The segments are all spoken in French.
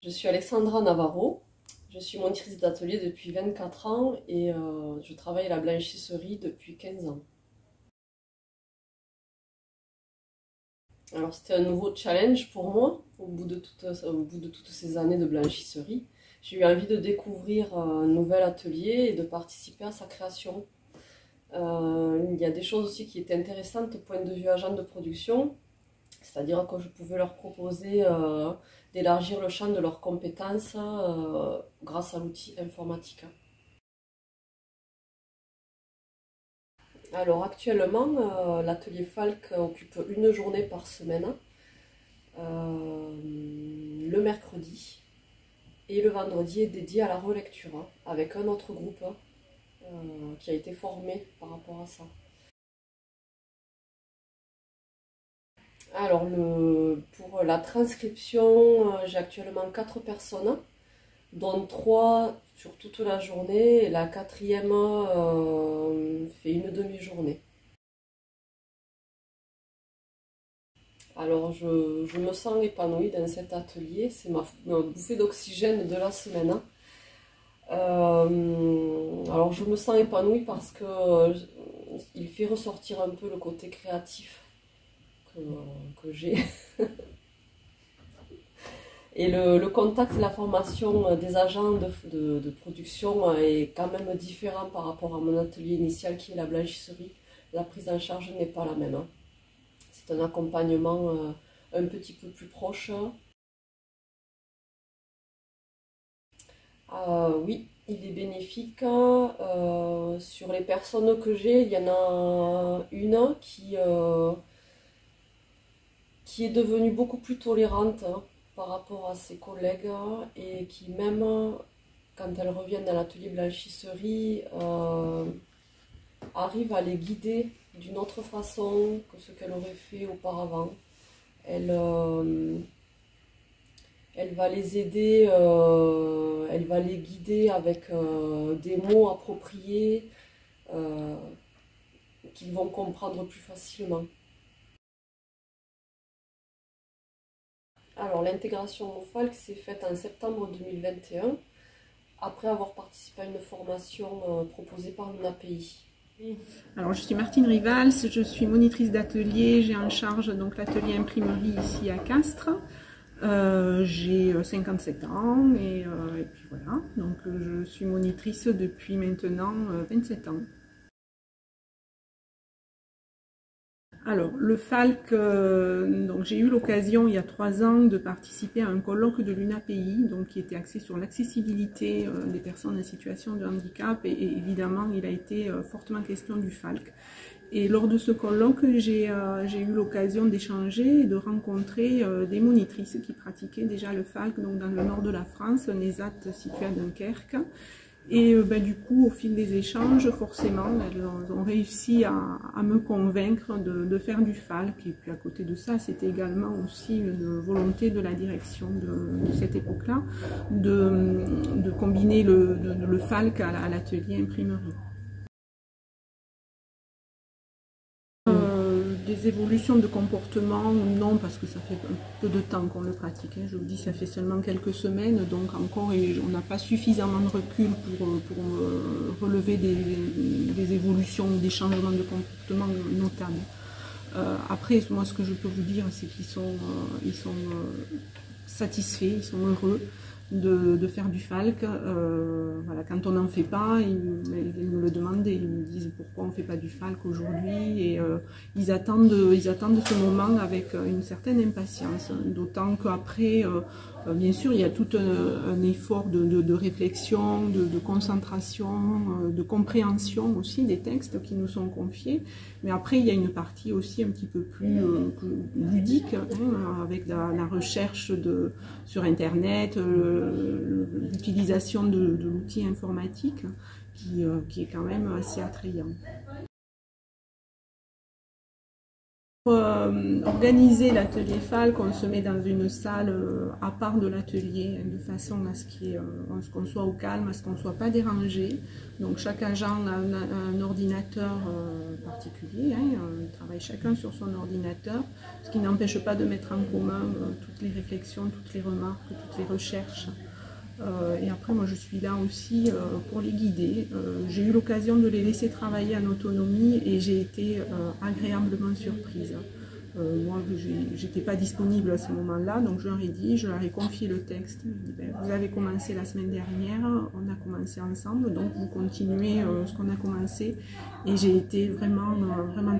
Je suis Alexandra Navarro, je suis monitrice d'atelier depuis 24 ans et je travaille à la blanchisserie depuis 15 ans. Alors c'était un nouveau challenge pour moi au bout de toutes ces années de blanchisserie. J'ai eu envie de découvrir un nouvel atelier et de participer à sa création. Il y a des choses aussi qui étaient intéressantes au point de vue agent de production, c'est-à-dire que je pouvais leur proposer d'élargir le champ de leurs compétences grâce à l'outil informatique. Alors actuellement, l'atelier Falk occupe une journée par semaine, le mercredi, et le vendredi est dédié à la relecture avec un autre groupe qui a été formé par rapport à ça. Alors pour la transcription, j'ai actuellement 4 personnes, dont 3 sur toute la journée et la quatrième fait une demi-journée. Alors je me sens épanouie dans cet atelier, c'est ma bouffée d'oxygène de la semaine. Alors je me sens épanouie parce que il fait ressortir un peu le côté créatif que j'ai. Et le contact et la formation des agents de production est quand même différent par rapport à mon atelier initial qui est la blanchisserie. La prise en charge n'est pas la même. C'est un accompagnement un petit peu plus proche. Oui, il est bénéfique. Sur les personnes que j'ai, il y en a une qui est devenue beaucoup plus tolérante par rapport à ses collègues et qui même quand elles reviennent dans l'atelier blanchisserie arrive à les guider d'une autre façon que ce qu'elle aurait fait auparavant. Elle va les aider, elle va les guider avec des mots appropriés qu'ils vont comprendre plus facilement. Alors l'intégration au Falk s'est faite en septembre 2021, après avoir participé à une formation proposée par l'UNAPI. Alors je suis Martine Rivals, je suis monitrice d'atelier, j'ai en charge donc l'atelier imprimerie ici à Castres. J'ai 57 ans et puis voilà, donc je suis monitrice depuis maintenant 27 ans. Alors, le Falk, donc j'ai eu l'occasion il y a 3 ans de participer à un colloque de l'UNAPI, donc qui était axé sur l'accessibilité des personnes en situation de handicap, et évidemment il a été fortement question du Falk. Et lors de ce colloque, j'ai eu l'occasion d'échanger et de rencontrer des monitrices qui pratiquaient déjà le Falk donc dans le nord de la France, Nézat situé à Dunkerque. Et du coup, au fil des échanges, forcément, elles ont réussi à me convaincre de faire du Falk. Et puis à côté de ça, c'était également aussi une volonté de la direction de cette époque-là de combiner le Falk à l'atelier imprimerie. Des évolutions de comportement, non, parce que ça fait un peu de temps qu'on le pratique. Je vous dis, ça fait seulement quelques semaines, donc encore, on n'a pas suffisamment de recul pour relever des évolutions, des changements de comportement notables. Après, moi, ce que je peux vous dire, c'est qu'ils sont satisfaits, ils sont heureux de faire du Falk. Voilà, quand on n'en fait pas, ils me le demandent, ils me disent pourquoi on ne fait pas du Falk aujourd'hui, et ils attendent ce moment avec une certaine impatience, d'autant qu'après, bien sûr, il y a tout un effort de réflexion, de concentration, de compréhension aussi des textes qui nous sont confiés, mais après il y a une partie aussi un petit peu plus ludique, avec la recherche sur internet, l'utilisation de l'outil informatique qui est quand même assez attrayant. organiser l'atelier Falk, on se met dans une salle à part de l'atelier, de façon à ce qu'on soit au calme, à ce qu'on ne soit pas dérangé. Donc chaque agent a un ordinateur particulier, hein, on travaille chacun sur son ordinateur, ce qui n'empêche pas de mettre en commun toutes les réflexions, toutes les remarques, toutes les recherches. Et après, moi je suis là aussi pour les guider. J'ai eu l'occasion de les laisser travailler en autonomie et j'ai été agréablement surprise. Moi, j'étais pas disponible à ce moment-là, donc je leur ai dit, je leur ai confié le texte. Je dis, ben, vous avez commencé la semaine dernière, on a commencé ensemble, donc vous continuez ce qu'on a commencé. Et j'ai été vraiment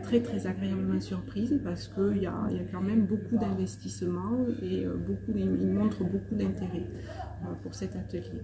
très très agréablement surprise parce qu'il y a quand même beaucoup d'investissement et ils montrent beaucoup d'intérêt pour cet atelier.